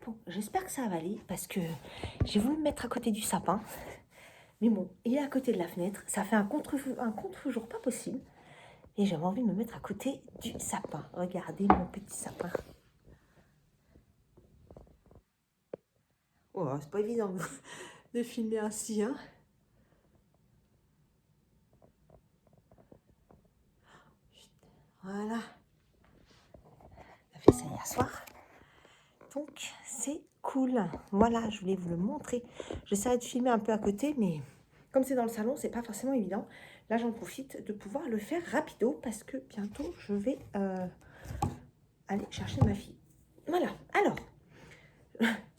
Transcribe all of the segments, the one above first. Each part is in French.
Bon, j'espère que ça va aller parce que j'ai voulu me mettre à côté du sapin. Mais bon, il est à côté de la fenêtre. Ça fait un contre-jour pas possible. Et j'avais envie de me mettre à côté du sapin. Regardez mon petit sapin. Oh, c'est pas évident de filmer ainsi, hein. Voilà. On a fait ça hier soir. Donc, c'est cool. Voilà, je voulais vous le montrer. J'essaierai de filmer un peu à côté, mais comme c'est dans le salon, c'est pas forcément évident. Là, j'en profite de pouvoir le faire rapido parce que bientôt, je vais aller chercher ma fille. Voilà. Alors,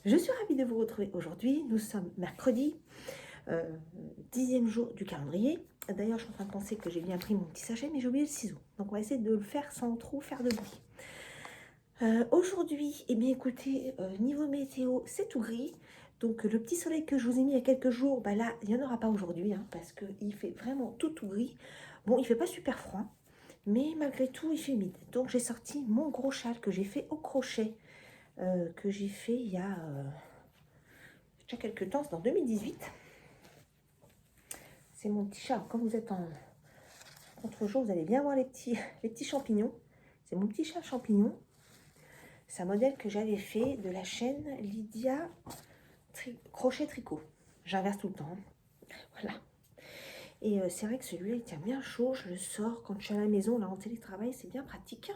je suis ravie de vous retrouver aujourd'hui. Nous sommes mercredi, 10e jour du calendrier. D'ailleurs, je suis en train de penser que j'ai bien pris mon petit sachet, mais j'ai oublié le ciseau. Donc, on va essayer de le faire sans trop faire de bruit. Aujourd'hui, eh bien écoutez, niveau météo, c'est tout gris. Donc le petit soleil que je vous ai mis il y a quelques jours, bah là, il n'y en aura pas aujourd'hui, hein, parce qu'il fait vraiment tout gris. Bon, il fait pas super froid, mais malgré tout, il fait humide. Donc j'ai sorti mon gros châle que j'ai fait au crochet, que j'ai fait il y a déjà quelques temps, c'est en 2018. C'est mon petit châle. Quand vous êtes en contre-jour, vous allez bien voir les petits champignons. C'est mon petit châle champignon. C'est un modèle que j'avais fait de la chaîne Lydia Crochet Tricot. J'inverse tout le temps. Voilà. Et c'est vrai que celui-là, il tient bien chaud. Je le sors quand je suis à la maison, là en télétravail, c'est bien pratique.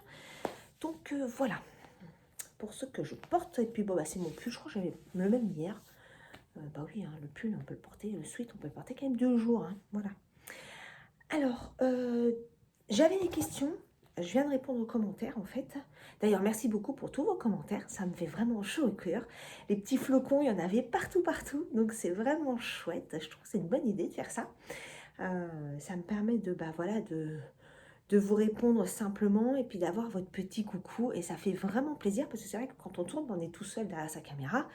Donc voilà. Pour ce que je porte, et puis bon, bah, c'est mon pull, je crois que j'avais le même hier. Bah oui, hein, le pull, on peut le porter, le sweat, on peut le porter quand même 2 jours. Hein, voilà. Alors, j'avais des questions. Je viens de répondre aux commentaires en fait. D'ailleurs, merci beaucoup pour tous vos commentaires. Ça me fait vraiment chaud au cœur. Les petits flocons, il y en avait partout. Donc, c'est vraiment chouette. Je trouve que c'est une bonne idée de faire ça. Ça me permet de vous répondre simplement et puis d'avoir votre petit coucou. Et ça fait vraiment plaisir parce que c'est vrai que quand on tourne, on est tout seul derrière sa caméra.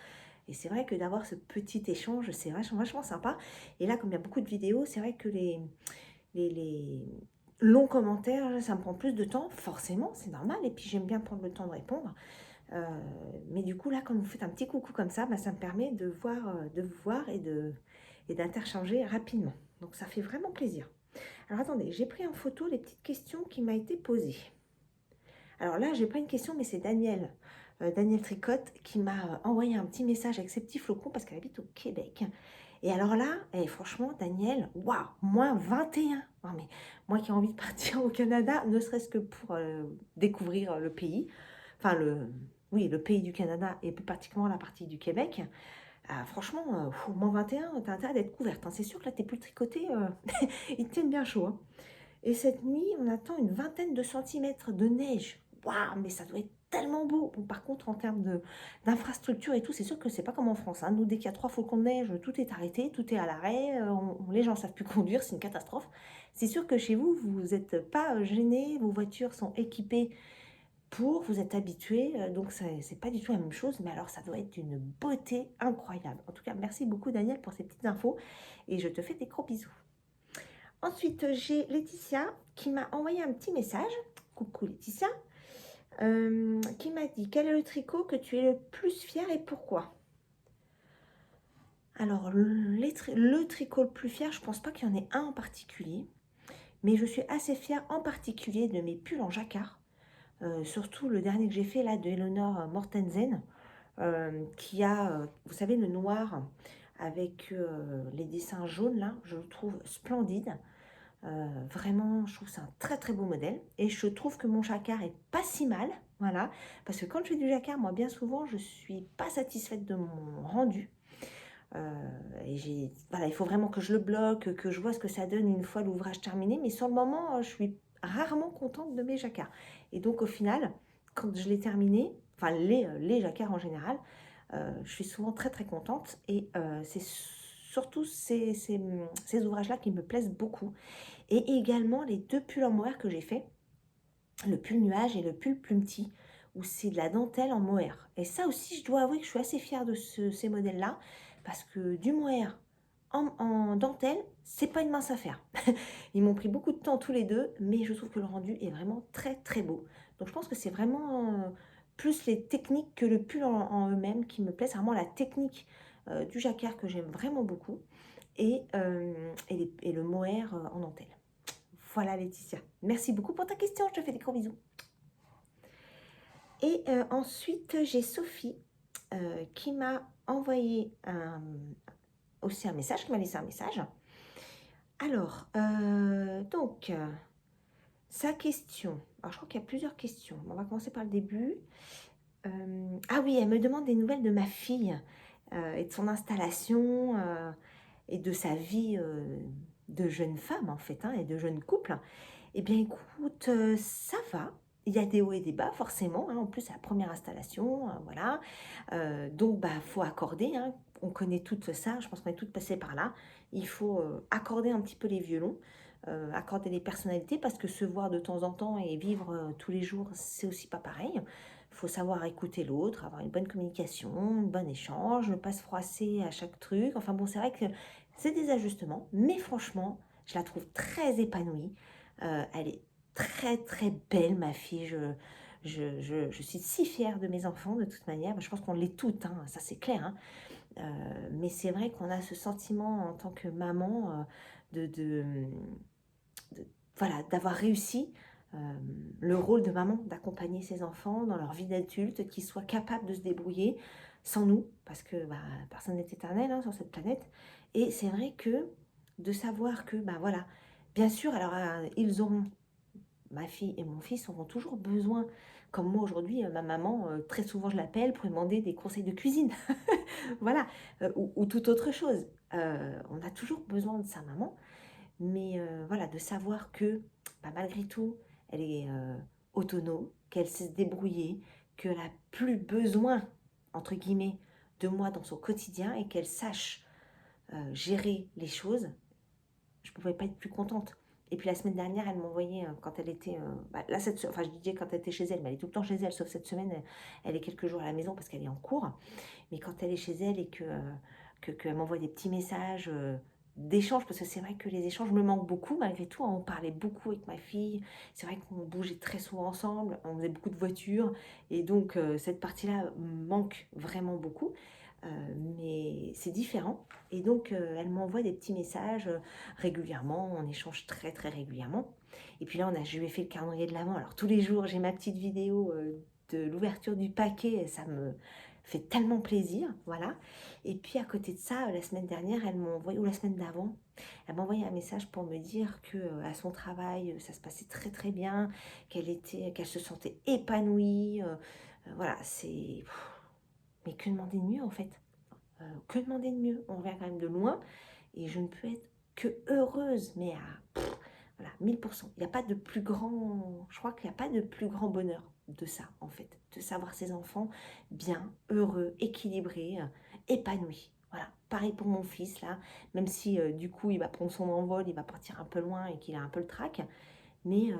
Et c'est vrai que d'avoir ce petit échange, c'est vachement sympa. Et là, comme il y a beaucoup de vidéos, c'est vrai que les longs commentaires, ça me prend plus de temps, forcément, c'est normal. Et puis, j'aime bien prendre le temps de répondre. Mais du coup, là, quand vous faites un petit coucou comme ça, bah, ça me permet de vous voir et d'interchanger rapidement. Donc, ça fait vraiment plaisir. Alors, attendez, j'ai pris en photo les petites questions qui m'ont été posées. Alors là, j'ai pas une question, mais c'est Daniel. Daniel Tricotte qui m'a envoyé un petit message avec ses petits flocons parce qu'elle habite au Québec. Et alors là, franchement, Daniel, waouh, moins 21. Non, mais moi qui ai envie de partir au Canada, ne serait-ce que pour découvrir le pays, enfin, le pays du Canada et plus particulièrement la partie du Québec, franchement, moins 21, t'as intérêt d'être couverte. Hein. C'est sûr que là, t'es plus tricoté, ils te tiennent bien chaud. Hein. Et cette nuit, on attend une vingtaine de centimètres de neige. Waouh, mais ça doit être tellement beau. Bon, par contre, en termes d'infrastructure et tout, c'est sûr que c'est pas comme en France. Hein. Nous, dès qu'il y a 3 flocons de neige, tout est arrêté, tout est à l'arrêt. Les gens ne savent plus conduire, c'est une catastrophe. C'est sûr que chez vous, vous n'êtes pas gênés, vos voitures sont équipées vous êtes habitués. Donc, c'est pas du tout la même chose. Mais alors, ça doit être d'une beauté incroyable. En tout cas, merci beaucoup, Daniel, pour ces petites infos. Et je te fais des gros bisous. Ensuite, j'ai Laetitia qui m'a envoyé un petit message. Coucou Laetitia. Qui m'a dit quel est le tricot que tu es le plus fier et pourquoi. Alors, le tricot le plus fier, je pense pas qu'il y en ait un en particulier. Mais je suis assez fière en particulier de mes pulls en jacquard. Surtout le dernier que j'ai fait là de Eleanor Mortensen. Qui a, vous savez, le noir avec les dessins jaunes là. Je le trouve splendide. Vraiment, je trouve que c'est un très beau modèle et je trouve que mon jacquard est pas si mal, voilà, parce que quand je fais du jacquard, moi bien souvent je suis pas satisfaite de mon rendu. Et voilà, il faut vraiment que je le bloque, que je vois ce que ça donne une fois l'ouvrage terminé, mais sur le moment je suis rarement contente de mes jacquards. Et donc au final, quand je l'ai terminé, enfin les jacquards en général, je suis souvent très contente et c'est surtout ces ouvrages-là qui me plaisent beaucoup. Et également les 2 pulls en mohair que j'ai fait, le pull nuage et le pull plumetis, où c'est de la dentelle en mohair. Et ça aussi, je dois avouer que je suis assez fière de ces modèles-là, parce que du mohair en dentelle, c'est pas une mince affaire. Ils m'ont pris beaucoup de temps tous les deux, mais je trouve que le rendu est vraiment très beau. Donc je pense que c'est vraiment plus les techniques que le pull en eux-mêmes qui me plaisent. C'est vraiment la technique du jacquard que j'aime vraiment beaucoup et le mohair en dentelle. Voilà Laetitia. Merci beaucoup pour ta question. Je te fais des gros bisous. Et ensuite, j'ai Sophie qui m'a envoyé aussi un message, qui m'a laissé un message. Alors, sa question. Alors, je crois qu'il y a plusieurs questions. On va commencer par le début. Ah oui, elle me demande des nouvelles de ma fille et de son installation et de sa vie de jeune femme, en fait, hein, et de jeune couple. Eh bien, écoute, ça va. Il y a des hauts et des bas, forcément. Hein. En plus, c'est la première installation, voilà. Donc, bah, faut accorder. Hein. On connaît tout ça. Je pense qu'on est toutes passées par là. Il faut accorder un petit peu les violons, accorder les personnalités, parce que se voir de temps en temps et vivre tous les jours, c'est aussi pas pareil. Il faut savoir écouter l'autre, avoir une bonne communication, un bon échange, ne pas se froisser à chaque truc. Enfin bon, c'est vrai que c'est des ajustements, mais franchement, je la trouve très épanouie. Elle est très très belle, ma fille. Je suis si fière de mes enfants, de toute manière. Je pense qu'on l'est toutes, hein, ça c'est clair. Hein. Mais c'est vrai qu'on a ce sentiment en tant que maman voilà, d'avoir réussi le rôle de maman, d'accompagner ses enfants dans leur vie d'adulte, qu'ils soient capables de se débrouiller sans nous, parce que bah, personne n'est éternel hein, sur cette planète. Et c'est vrai que de savoir que, bah voilà, bien sûr, alors ils auront, ma fille et mon fils auront toujours besoin, comme moi aujourd'hui, ma maman, très souvent je l'appelle pour lui demander des conseils de cuisine, voilà, ou toute autre chose. On a toujours besoin de sa maman, mais voilà, de savoir que bah, malgré tout, elle est autonome, qu'elle sait se débrouiller, qu'elle n'a plus besoin, entre guillemets, de moi dans son quotidien et qu'elle sache gérer les choses, je ne pouvais pas être plus contente. Et puis la semaine dernière, elle m'envoyait quand elle était... là, enfin, je disais quand elle était chez elle, mais elle est tout le temps chez elle, sauf cette semaine, elle est quelques jours à la maison parce qu'elle est en cours. Mais quand elle est chez elle et qu'elle m'envoie des petits messages d'échanges, parce que c'est vrai que les échanges me manquent beaucoup malgré tout. Hein, on parlait beaucoup avec ma fille, c'est vrai qu'on bougeait très souvent ensemble, on faisait beaucoup de voitures, et donc cette partie-là me manque vraiment beaucoup. Mais c'est différent. Et donc, elle m'envoie des petits messages régulièrement, on échange très très régulièrement. Et puis là, je lui ai fait le calendrier de l'Avent. Alors tous les jours, j'ai ma petite vidéo de l'ouverture du paquet, et ça me fait tellement plaisir, voilà. Et puis à côté de ça, la semaine dernière, elle m'a envoyé, ou la semaine d'avant, elle m'a envoyé un message pour me dire que à son travail, ça se passait très très bien, qu'elle se sentait épanouie. Voilà, c'est... Mais que demander de mieux en fait? Que demander de mieux? On revient quand même de loin et je ne peux être que heureuse, mais à voilà, 1000%. Il n'y a pas de plus grand, je crois qu'il n'y a pas de plus grand bonheur de ça en fait, de savoir ses enfants bien, heureux, équilibrés, épanouis. Voilà, pareil pour mon fils là, même si du coup il va prendre son envol, il va partir un peu loin et qu'il a un peu le trac, mais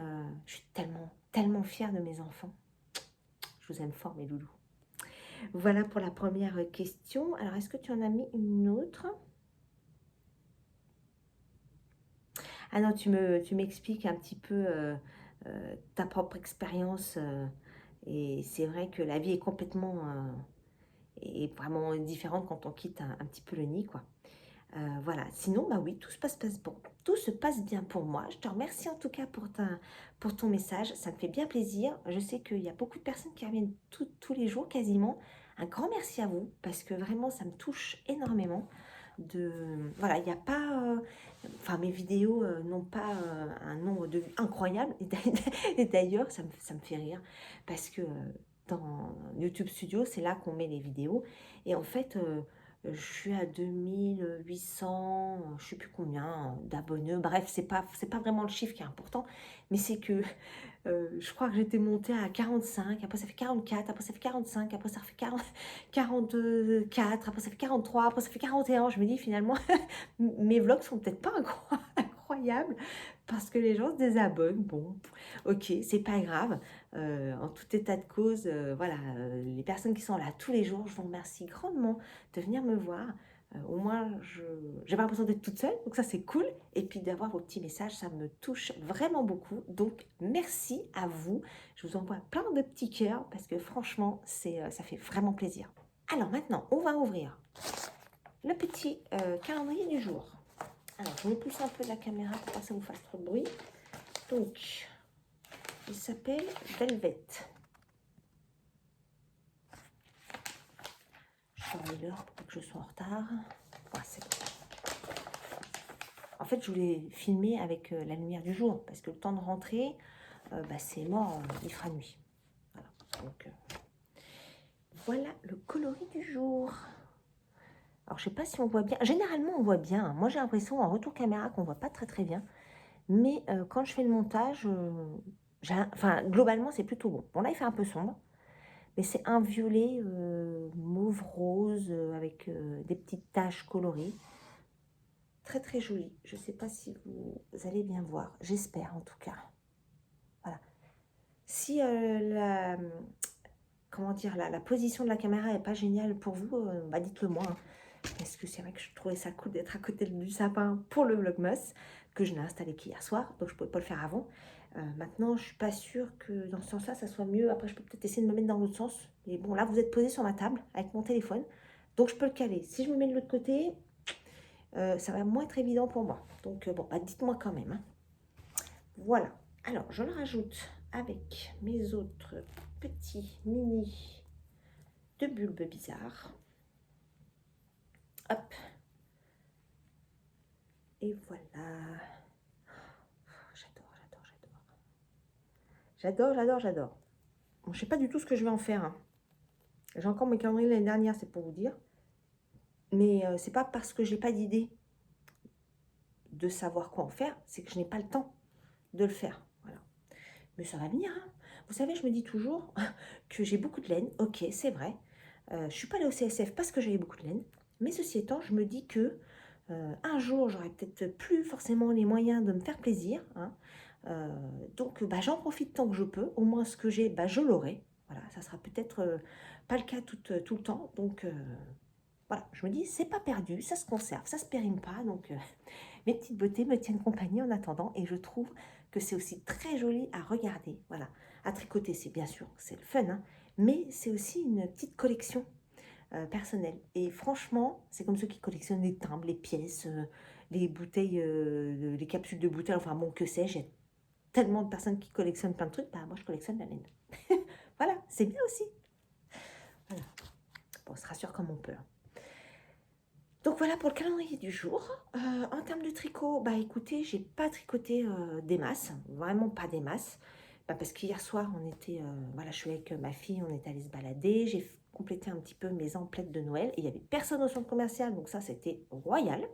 je suis tellement, tellement fière de mes enfants. Je vous aime fort mes loulous. Voilà pour la première question. Alors, est-ce que tu en as mis une autre? Ah non, tu m'expliques un petit peu ta propre expérience. Et c'est vrai que la vie est complètement est vraiment différente quand on quitte un petit peu le nid, quoi. Voilà. Sinon, bah oui, tout se passe bien pour moi. Je te remercie en tout cas pour ton message. Ça me fait bien plaisir. Je sais qu'il y a beaucoup de personnes qui reviennent tous les jours quasiment. Un grand merci à vous parce que vraiment, ça me touche énormément. Voilà, il n'y a pas... enfin, mes vidéos n'ont pas un nombre de vues incroyable. Et d'ailleurs, ça me fait rire parce que dans YouTube Studio, c'est là qu'on met les vidéos. Et en fait... je suis à 2800, je ne sais plus combien d'abonnés. Bref, c'est pas vraiment le chiffre qui est important, mais c'est que je crois que j'étais montée à 45, après ça fait 44, après ça fait 45, après ça fait 44, après ça fait 43, après ça fait 41. Je me dis finalement, mes vlogs sont peut-être pas incroyables parce que les gens se désabonnent. Bon, ok, c'est pas grave. En tout état de cause, voilà, les personnes qui sont là tous les jours, je vous remercie grandement de venir me voir. Au moins, j'ai pas l'impression d'être toute seule, donc ça c'est cool. Et puis d'avoir vos petits messages, ça me touche vraiment beaucoup. Donc merci à vous. Je vous envoie plein de petits cœurs parce que franchement, ça fait vraiment plaisir. Alors maintenant, on va ouvrir le petit calendrier du jour. Alors, je me pousse un peu la caméra pour pas que ça vous fasse trop de bruit. Donc, il s'appelle Velvet. Je surveille l'heure pour pas que je sois en retard. Ouais, c'est bon. En fait, je voulais filmer avec la lumière du jour parce que le temps de rentrer, c'est mort, il fera nuit. Voilà. Donc, voilà le coloris du jour. Alors, je sais pas si on voit bien. Généralement, on voit bien. Moi, j'ai l'impression en retour caméra qu'on voit pas très très bien. Mais quand je fais le montage, globalement, c'est plutôt bon. Bon, là, il fait un peu sombre. Mais c'est un violet mauve rose avec des petites taches colorées. Très très joli. Je ne sais pas si vous allez bien voir. J'espère en tout cas. Voilà. Si comment dire, la position de la caméra n'est pas géniale pour vous, dites-le moi. Hein. Parce que c'est vrai que je trouvais ça cool d'être à côté du sapin pour le Vlogmas, que je n'ai installé qu'hier soir, donc je ne pouvais pas le faire avant. Maintenant, je ne suis pas sûre que dans ce sens-là, ça soit mieux. Après, je peux peut-être essayer de me mettre dans l'autre sens. Mais bon, là, vous êtes posé sur ma table avec mon téléphone, donc je peux le caler. Si je me mets de l'autre côté, ça va moins être évident pour moi. Donc, dites-moi quand même. Hein. Voilà. Alors, je le rajoute avec mes autres petits mini de bulbes bizarres. Hop. Et voilà. J'adore. Bon, je sais pas du tout ce que je vais en faire. Hein. J'ai encore mes calendriers de l'année dernière, c'est pour vous dire. Mais c'est pas parce que j'ai pas d'idée de savoir quoi en faire, c'est que je n'ai pas le temps de le faire. Voilà. Mais ça va venir. Hein. Vous savez, je me dis toujours que j'ai beaucoup de laine. Ok, c'est vrai. Je suis pas allée au CSF parce que j'avais beaucoup de laine. Mais ceci étant, je me dis que un jour, j'aurai peut-être plus forcément les moyens de me faire plaisir. Hein. Donc, j'en profite tant que je peux. Au moins, ce que j'ai, je l'aurai. Voilà, ça sera peut-être pas le cas tout le temps. Donc, voilà, je me dis, c'est pas perdu, ça se conserve, ça se périme pas. Donc, mes petites beautés me tiennent compagnie en attendant. Et je trouve que c'est aussi très joli à regarder. Voilà, à tricoter, c'est bien sûr, c'est le fun. Hein, mais c'est aussi une petite collection personnelle. Et franchement, c'est comme ceux qui collectionnent les timbres, les pièces, les bouteilles, les capsules de bouteilles, enfin bon, que sais-je. Il y a tellement de personnes qui collectionnent plein de trucs. Moi, je collectionne la laine. Voilà, c'est bien aussi. Voilà. Bon, on se rassure comme on peut. Donc voilà pour le calendrier du jour. En termes de tricot, écoutez, j'ai pas tricoté des masses, vraiment pas des masses. Parce qu'hier soir, on était, je suis avec ma fille, on est allé se balader. J'ai complété un petit peu mes emplettes de Noël. Et il n'y avait personne au centre commercial, donc ça, c'était royal.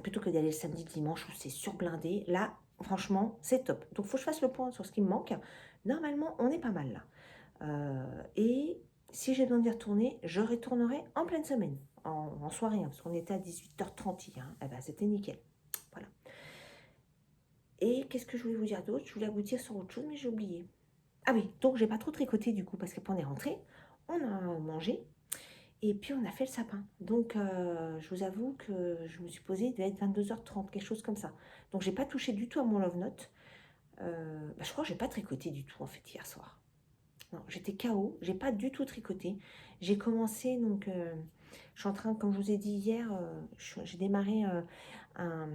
Plutôt que d'aller le samedi, dimanche où c'est surblindé. Là, franchement, c'est top. Donc, il faut que je fasse le point sur ce qui me manque. Normalement, on est pas mal là. Et si j'ai besoin d'y retourner, je retournerai en pleine semaine, en soirée, hein, parce qu'on était à 18h30 hier. C'était nickel. Voilà. Et qu'est-ce que je voulais vous dire d'autre? Je voulais vous dire sur autre chose, mais j'ai oublié. Ah oui, donc j'ai pas trop tricoté du coup, parce qu'après on est rentré, on a mangé, et puis on a fait le sapin. Donc je vous avoue que je me suis posée, il devait être 22h30, quelque chose comme ça. Donc j'ai pas touché du tout à mon love note. Je crois que j'ai pas tricoté du tout en fait hier soir. Non, j'étais KO, j'ai pas du tout tricoté. J'ai commencé, donc je suis en train, comme je vous ai dit hier, j'ai démarré un,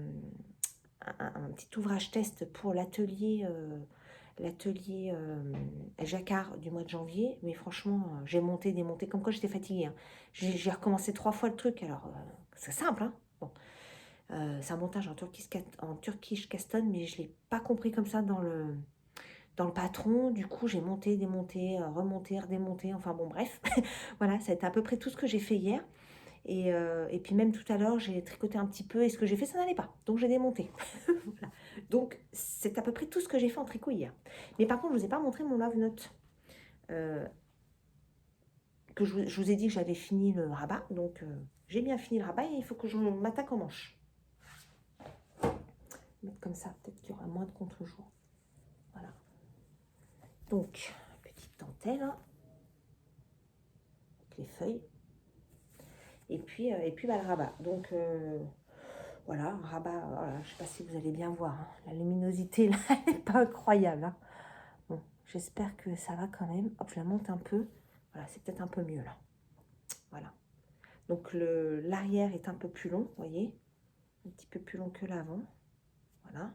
un petit ouvrage test pour l'atelier Jacquard du mois de janvier. Mais franchement, j'ai monté, démonté, comme quoi j'étais fatiguée. Hein. J'ai recommencé 3 fois le truc, alors c'est simple. Hein. Bon. C'est un montage en Turkish Caston, mais je ne l'ai pas compris comme ça dans le patron. Du coup, j'ai monté, démonté, remonté, redémonté, enfin bon, bref. Voilà, ça a été à peu près tout ce que j'ai fait hier. Et puis même tout à l'heure, j'ai tricoté un petit peu et ce que j'ai fait, ça n'allait pas. Donc j'ai démonté. Voilà. Donc c'est à peu près tout ce que j'ai fait en tricot hier. Mais par contre, je ne vous ai pas montré mon love note. Que je vous ai dit que j'avais fini le rabat. Donc j'ai bien fini le rabat et il faut que je m'attaque aux manches. Mettre comme ça, peut-être qu'il y aura moins de contre-jour. Voilà. Donc, petite dentelle. Hein, avec les feuilles. et puis bah, le rabat. Donc voilà, un rabat, voilà, je ne sais pas si vous allez bien voir, hein. La luminosité là, elle n'est pas incroyable, hein. Bon, j'espère que ça va quand même. Hop, je la monte un peu. Voilà, c'est peut-être un peu mieux là. Voilà. Donc l'arrière est un peu plus long, vous voyez, un petit peu plus long que l'avant. Voilà.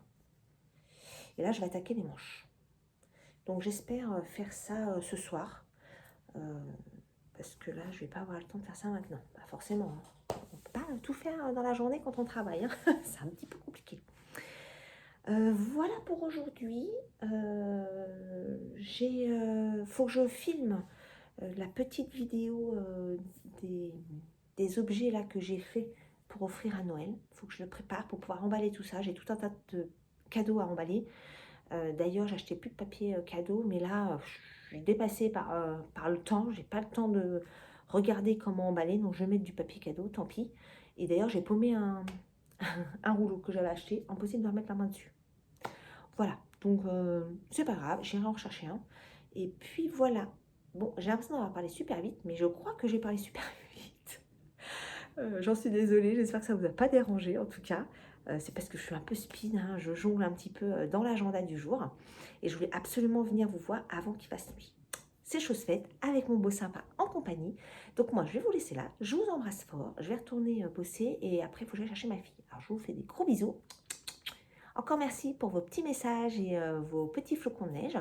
Et là, je vais attaquer les manches. Donc j'espère faire ça ce soir. Parce que là, je ne vais pas avoir le temps de faire ça maintenant. Bah, forcément, hein. On ne peut pas tout faire dans la journée quand on travaille, hein. C'est un petit peu compliqué. Voilà pour aujourd'hui. Faut que je filme la petite vidéo des objets là que j'ai fait pour offrir à Noël. Il faut que je le prépare pour pouvoir emballer tout ça. J'ai tout un tas de cadeaux à emballer. D'ailleurs, j'ai acheté plus de papier cadeau, mais là, je suis dépassée par le temps. J'ai pas le temps de regarder comment emballer, donc je vais mettre du papier cadeau, tant pis. Et d'ailleurs, j'ai paumé un rouleau que j'avais acheté, impossible de remettre la main dessus. Voilà, donc c'est pas grave, j'irai en rechercher un. Et puis voilà. Bon, j'ai l'impression d'avoir parlé super vite, mais je crois que j'ai parlé super vite. J'en suis désolée, j'espère que ça ne vous a pas dérangé en tout cas. C'est parce que je suis un peu speed, hein, je jongle un petit peu dans l'agenda du jour. Et je voulais absolument venir vous voir avant qu'il fasse nuit. C'est chose faite avec mon beau sympa en compagnie. Donc moi, je vais vous laisser là. Je vous embrasse fort. Je vais retourner bosser et après, il faut que j'aille chercher ma fille. Alors, je vous fais des gros bisous. Encore merci pour vos petits messages et vos petits flocons de neige.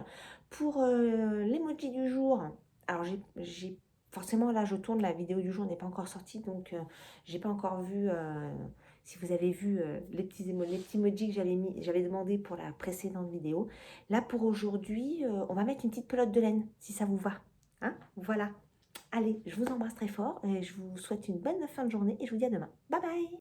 Pour l'emoji du jour, alors j'ai forcément là je tourne, la vidéo du jour n'est pas encore sortie, donc j'ai pas encore vu, si vous avez vu les petits emojis que j'avais demandé pour la précédente vidéo. Là pour aujourd'hui, on va mettre une petite pelote de laine, si ça vous va. Hein, voilà. Allez, je vous embrasse très fort et je vous souhaite une bonne fin de journée et je vous dis à demain. Bye bye.